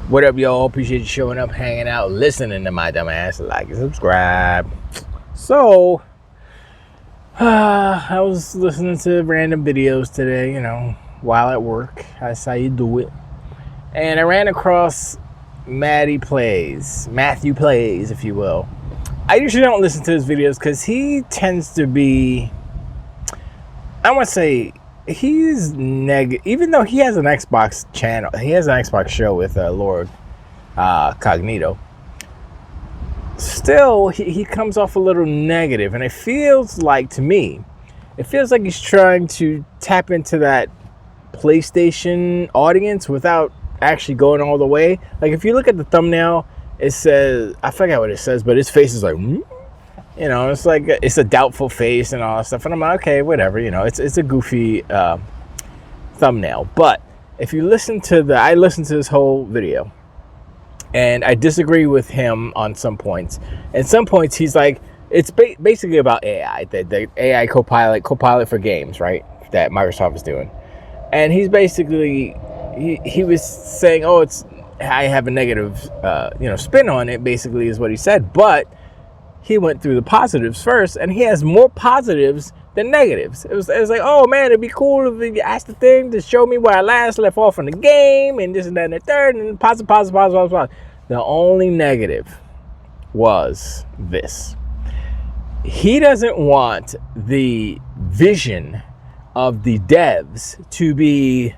What up, y'all? Appreciate you showing up, hanging out, listening to my dumb ass. Like and subscribe. So, I was listening to random videos today, while at work. That's how you do it. And I ran across Matthew Plays, if you will. I usually don't listen to his videos because he tends to be, I want to say, he's negative. Even though he has an Xbox channel, he has an Xbox show with Lord Cognito. Still, he comes off a little negative, and it feels like, to me, he's trying to tap into that PlayStation audience without actually going all the way. Like, if you look at the thumbnail, it says, I forget what it says, but his face is like, it's like, it's a doubtful face and all that stuff. And I'm like, okay, whatever, it's a goofy thumbnail. But if you I listened to this whole video, and I disagree with him on some points. And some points, he's like, it's basically about AI, the AI Copilot for games, right? That Microsoft is doing. And he's basically, he was saying, I have a negative, spin on it, basically is what he said. But he went through the positives first, and he has more positives than negatives. It was like, oh man, it'd be cool if you asked the thing to show me where I last left off in the game, and this and that and the third, and positive. The only negative was this. He doesn't want the vision of the devs to be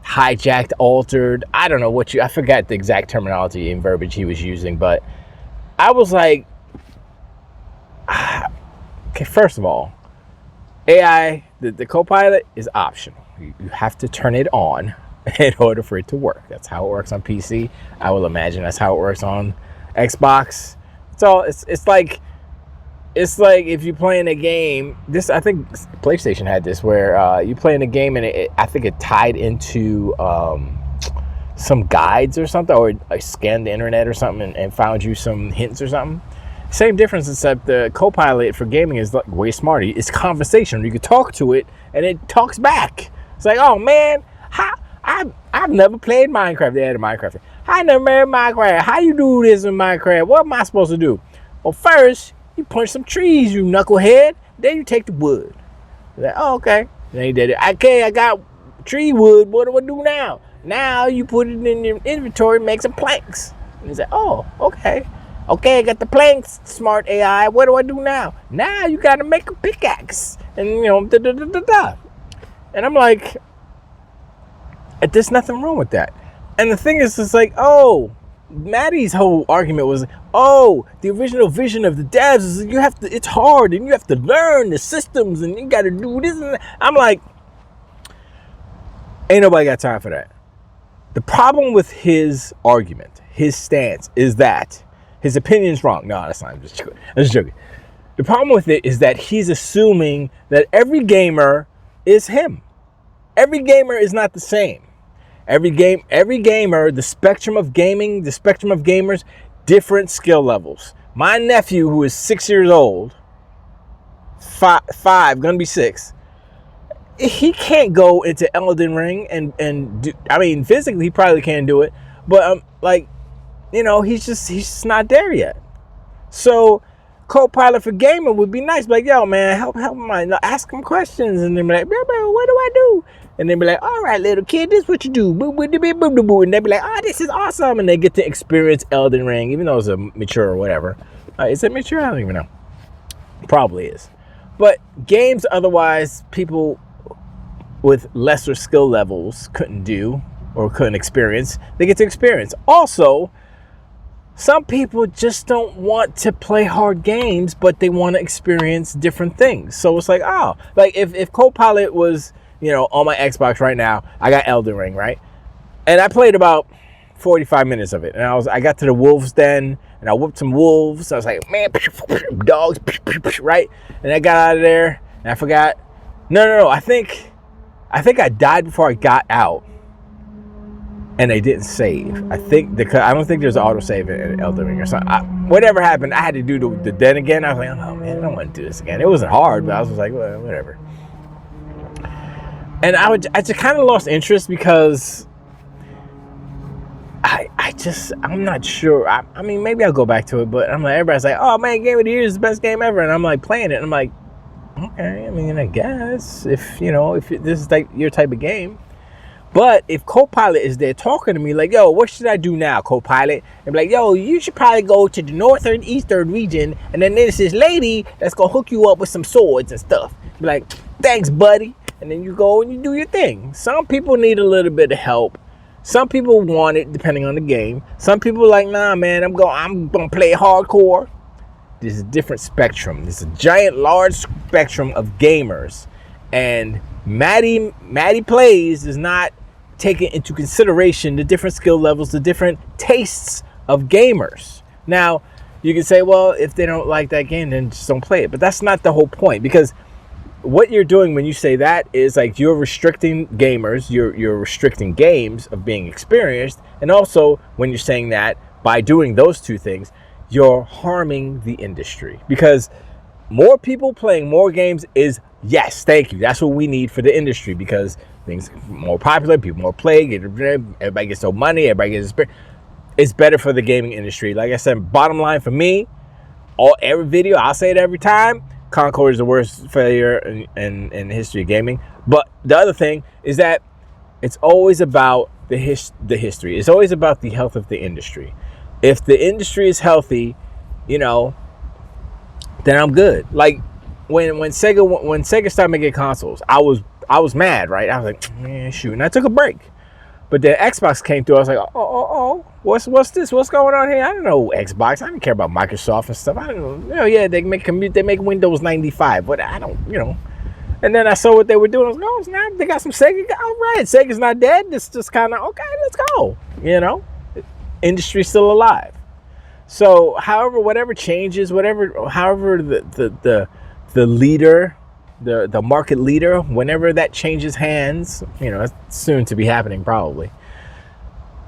hijacked, altered. I don't know I forgot the exact terminology and verbiage he was using, but I was like, okay, first of all, AI, the Copilot is optional. You have to turn it on in order for it to work. That's how it works on PC. I will imagine that's how it works on Xbox. It's like if you're playing a game. This, I think PlayStation had this, where you play in a game and I think it tied into some guides or something, or I scanned the internet or something and found you some hints or something. Same difference, except the Copilot for gaming is like way smarter. It's conversational. You can talk to it, and it talks back. It's like, oh man, I've never played Minecraft. They had a Minecraft. I never played Minecraft. How you do this in Minecraft? What am I supposed to do? Well, first you punch some trees, you knucklehead. Then you take the wood. Like, oh, okay. Then he did it. Okay, I got tree wood. What do I do now? Now you put it in your inventory, make some planks. And he's like, oh, okay. Okay, I got the planks, smart AI. What do I do now? Now you got to make a pickaxe. And, And I'm like, there's nothing wrong with that. And the thing is, it's like, Matty's whole argument was, the original vision of the devs is it's hard, and you have to learn the systems, and you got to do this and that. I'm like, ain't nobody got time for that. The problem with his argument, his stance, is that his opinion's wrong. No, that's not. I'm just joking. The problem with it is that he's assuming that every gamer is him. Every gamer is not the same. Every gamer, the spectrum of gaming, the spectrum of gamers, different skill levels. My nephew, who is 6 years old, five, gonna be 6, he can't go into Elden Ring and do. I mean, physically, he probably can't do it, but he's just not there yet. So, Copilot for gaming would be nice. Like, yo, man, help him out. Ask him questions, and then be like, what do I do? And then be like, all right, little kid, this is what you do. And they be like, oh, this is awesome. And they get to experience Elden Ring, even though it's a mature or whatever. Is it mature? I don't even know. Probably is. But games otherwise people with lesser skill levels couldn't do or couldn't experience, they get to experience. Also, some people just don't want to play hard games, but they want to experience different things. So it's like, if Copilot was, on my Xbox right now, I got Elden Ring, right? And I played about 45 minutes of it. And I got to the wolves den, and I whooped some wolves. I was like, man, dogs, right? And I got out of there, and I forgot. No. I think I died before I got out. And they didn't save. I don't think there's an autosave in Elden Ring or something. Whatever happened, I had to do the den again. I was like, oh man, I don't want to do this again. It wasn't hard, but I was just like, well, whatever. And I just kind of lost interest because I I'm not sure. I mean, maybe I'll go back to it, but I'm like, everybody's like, oh man, Game of the Year is the best game ever. And I'm like playing it. And I'm like, okay, I mean, I guess if this is like your type of game. But if Copilot is there talking to me like, yo, what should I do now, Copilot? And be like, yo, you should probably go to the northern, eastern region. And then there's this lady that's going to hook you up with some swords and stuff. Be like, thanks, buddy. And then you go and you do your thing. Some people need a little bit of help. Some people want it depending on the game. Some people are like, nah, man, I'm going to play hardcore. There's a different spectrum. There's a giant, large spectrum of gamers. And MrMattyPlays does not taking into consideration the different skill levels, the different tastes of gamers. Now, you can say, well, if they don't like that game, then just don't play it. But that's not the whole point, because what you're doing when you say that is like you're restricting gamers, you're restricting games of being experienced, and also when you're saying that, by doing those two things, you're harming the industry. Because more people playing more games is, yes, thank you. That's what we need for the industry, because things are more popular, people more play, everybody gets their money, everybody gets experience. It's better for the gaming industry. Like I said, bottom line for me, every video, I'll say it every time, Concord is the worst failure in the history of gaming. But the other thing is that it's always about the history. It's always about the health of the industry. If the industry is healthy, then I'm good. Like when Sega started making consoles, I was mad, right? I was like, man, shoot, and I took a break. But then Xbox came through. I was like, oh, what's this? What's going on here? I don't know Xbox. I didn't care about Microsoft and stuff. I don't know. Yeah, they make Windows 95, but I don't, And then I saw what they were doing. I was like, oh, snap, they got some Sega. All right, Sega's not dead. It's just kind of okay. Let's go. Industry's still alive. So, however, whatever changes, however the leader, the market leader, whenever that changes hands, it's soon to be happening probably.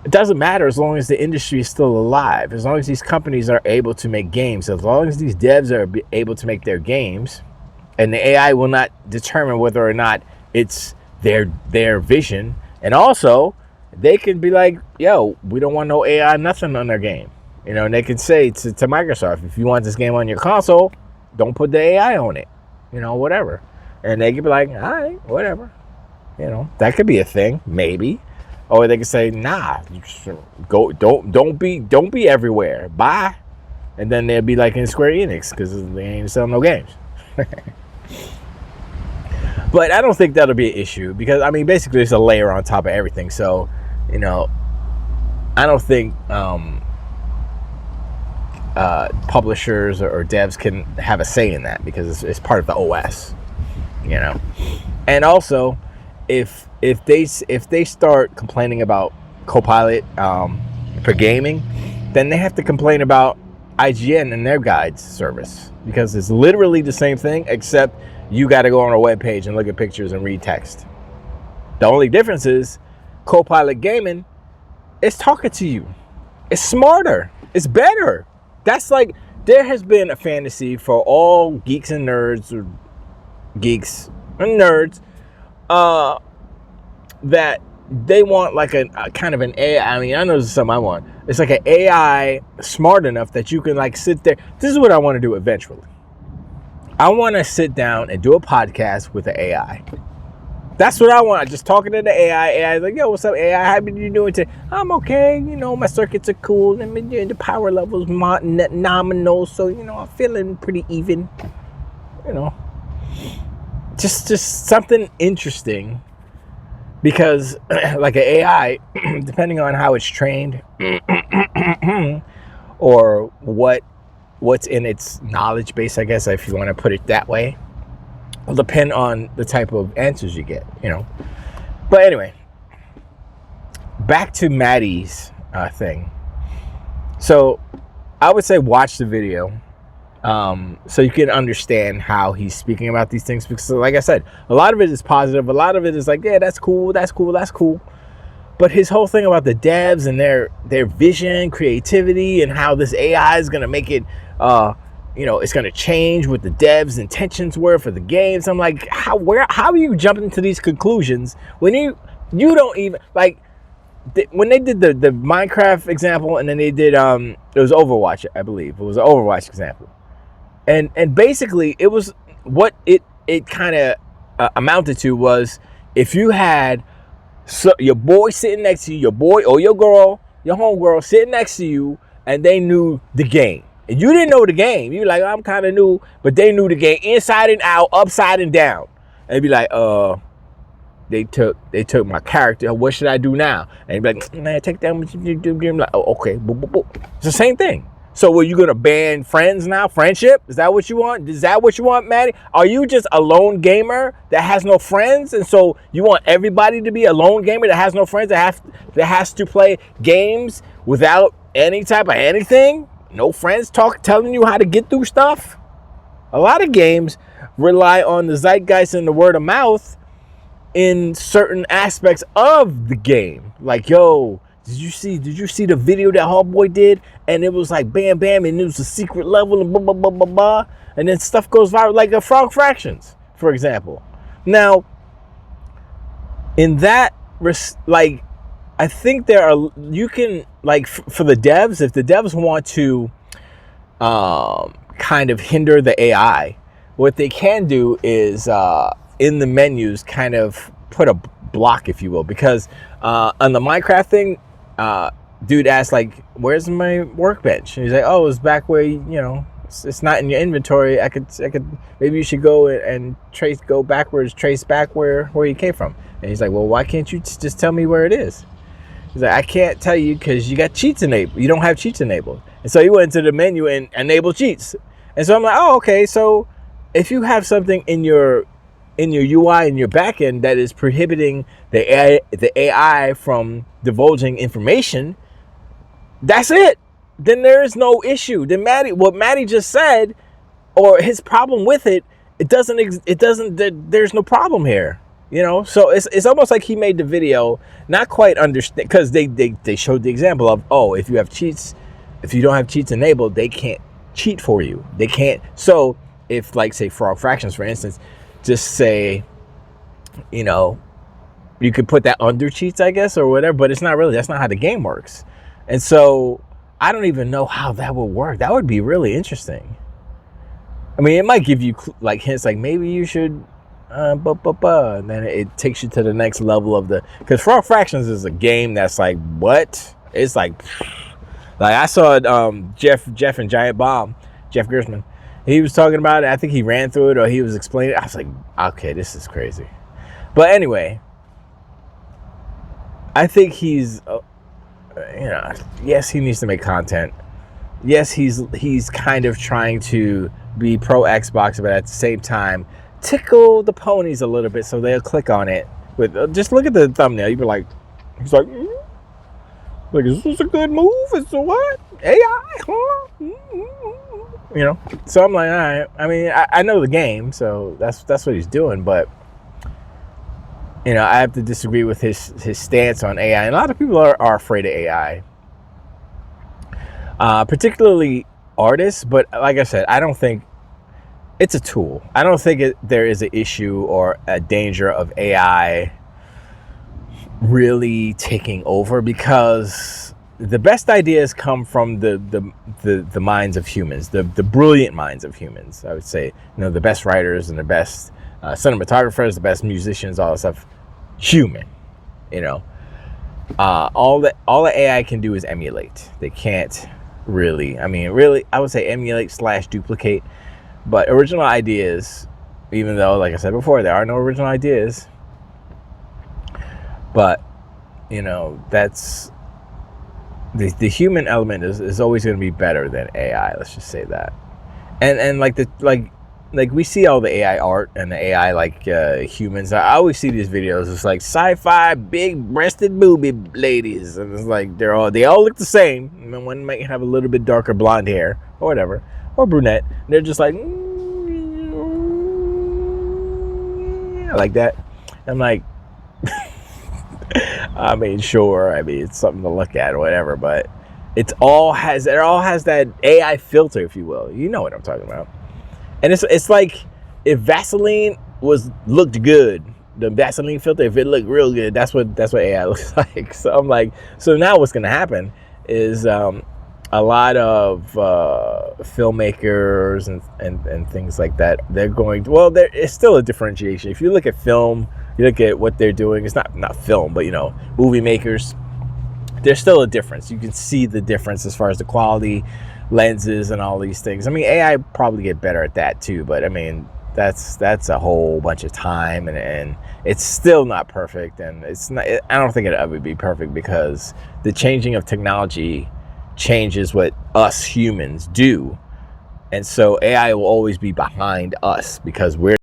It doesn't matter as long as the industry is still alive, as long as these companies are able to make games, as long as these devs are able to make their games, and the AI will not determine whether or not it's their vision. And also, they can be like, yo, we don't want no AI, nothing on their game. And they can say to Microsoft, if you want this game on your console, don't put the AI on it. Whatever. And they could be like, all right, whatever. That could be a thing, maybe. Or they could say, nah, go, don't be everywhere. Bye. And then they'll be like in Square Enix, because they ain't selling no games. But I don't think that'll be an issue, because basically it's a layer on top of everything. So, I don't think publishers or devs can have a say in that, because it's part of the OS, And also, if they start complaining about Copilot for gaming, then they have to complain about IGN and their guides service, because it's literally the same thing, except you got to go on a web page and look at pictures and read text. The only difference is Copilot gaming is talking to you. It's smarter. It's better. That's like, there has been a fantasy for all geeks and nerds, or geeks and nerds, that they want like a kind of an AI. I know this is something I want. It's like an AI smart enough that you can like sit there. This is what I want to do eventually. I want to sit down and do a podcast with the AI. That's what I want. Just talking to the AI. AI's like, yo, what's up, AI? How you doing today? I'm okay. My circuits are cool. And the power level's nominal. So, I'm feeling pretty even. Just something interesting. Because, like an AI, depending on how it's trained, or what's in its knowledge base, I guess, if you want to put it that way, will depend on the type of answers you get, But anyway, back to Matty's thing. So I would say watch the video, so you can understand how he's speaking about these things. Because like I said, a lot of it is positive. A lot of it is like, yeah, that's cool. But his whole thing about the devs and their vision, creativity, and how this AI is going to make it, it's going to change what the devs' intentions were for the games. I'm like, how are you jumping to these conclusions when you don't even, like, when they did the Minecraft example, and then they did it was Overwatch, I believe. It was an Overwatch example. And basically it was what it kind of amounted to was, if you had your boy sitting next to you, your boy or your girl, your homegirl sitting next to you, and they knew the game. And you didn't know the game. You were like, I'm kind of new, but they knew the game inside and out, upside and down. And they'd be like, they took my character. What should I do now? And they'd be like, man, take that. I'm like, oh, okay. Boop, boop, boop. It's the same thing. So were you going to ban friends now? Friendship? Is that what you want? Is that what you want, Matty? Are you just a lone gamer that has no friends? And so you want everybody to be a lone gamer that has no friends, that has to play games without any type of anything? No friends telling you how to get through stuff? A lot of games rely on the zeitgeist and the word of mouth in certain aspects of the game. Like, yo, did you see the video that Homeboy did? And it was like bam, bam, and it was a secret level and blah, blah, blah, blah, blah. And then stuff goes viral, like a Frog Fractions, for example. Now, in that, like, I think there are, you can, like, for the devs, if the devs want to kind of hinder the AI, what they can do is in the menus kind of put a block, if you will, because on the Minecraft thing, dude asked, like, where's my workbench? And he's like, oh, it's back where, you know, it's not in your inventory. I could maybe you should go and go backwards, trace back where you came from. And he's like, well, why can't you just tell me where it is? He's like, I can't tell you because you got cheats enabled. You don't have cheats enabled. And so he went into the menu and enabled cheats. And so I'm like, oh, okay. So if you have something in your UI in your backend that is prohibiting the AI from divulging information, that's it. Then there is no issue. Then what Matty just said, or his problem with it, there's no problem here. You know, so it's almost like he made the video not quite understand, because they showed the example of, oh, if you don't have cheats enabled, they can't cheat for you. They can't. So if, like, say Frog Fractions, for instance, just say, you know, you could put that under cheats, I guess, or whatever, but it's not really, that's not how the game works. And so I don't even know how that would work. That would be really interesting. I mean, it might give you like hints, like maybe you should and then it takes you to the next level of because Frog Fractions is a game that's like, what? It's like I saw Jeff and Giant Bomb, Jeff Gersman. He was talking about it. I think he ran through it, or he was explaining it. I was like, okay, this is crazy. But anyway, I think he's, you know, yes, he needs to make content. Yes, he's kind of trying to be pro Xbox, but at the same time, tickle the ponies a little bit so they'll click on it. With just look at the thumbnail, you'd be like, he's like, like, is this a good move? It's a what? AI, huh? You know, so I'm like, all right. I mean, I know the game, so that's what he's doing. But you know, I have to disagree with his stance on AI. And a lot of people are afraid of AI, particularly artists. But like I said, I don't think it's a tool. I don't think there is an issue or a danger of AI really taking over, because the best ideas come from the minds of humans, the brilliant minds of humans. I would say, you know, the best writers and the best cinematographers, the best musicians, all that stuff, human. You know, all the AI can do is emulate. They can't really. I mean, really, I would say emulate / duplicate. But original ideas, even though, like I said before, there are no original ideas. But, you know, that's the human element is always going to be better than AI. Let's just say that. And like we see all the AI art and the AI humans. I always see these videos. It's like sci-fi big-breasted booby ladies, and it's like they all look the same. I mean, one might have a little bit darker blonde hair or whatever, or brunette. They're just like like that. I'm like, I mean, sure. I mean, it's something to look at or whatever, but it all has that AI filter, if you will. You know what I'm talking about. And it's like if Vaseline looked good, the Vaseline filter, if it looked real good, that's what AI looks like. So I'm like, so now what's gonna happen is a lot of filmmakers and things like that, they're going to, well, there is still a differentiation. If you look at film, you look at what they're doing, it's not film, but movie makers, there's still a difference. You can see the difference as far as the quality, lenses, and all these things. I mean, AI probably get better at that too, but I mean, that's a whole bunch of time, and it's still not perfect, and it's not, I don't think it'll ever be perfect, because the changing of technology changes what us humans do, and so AI will always be behind us because we're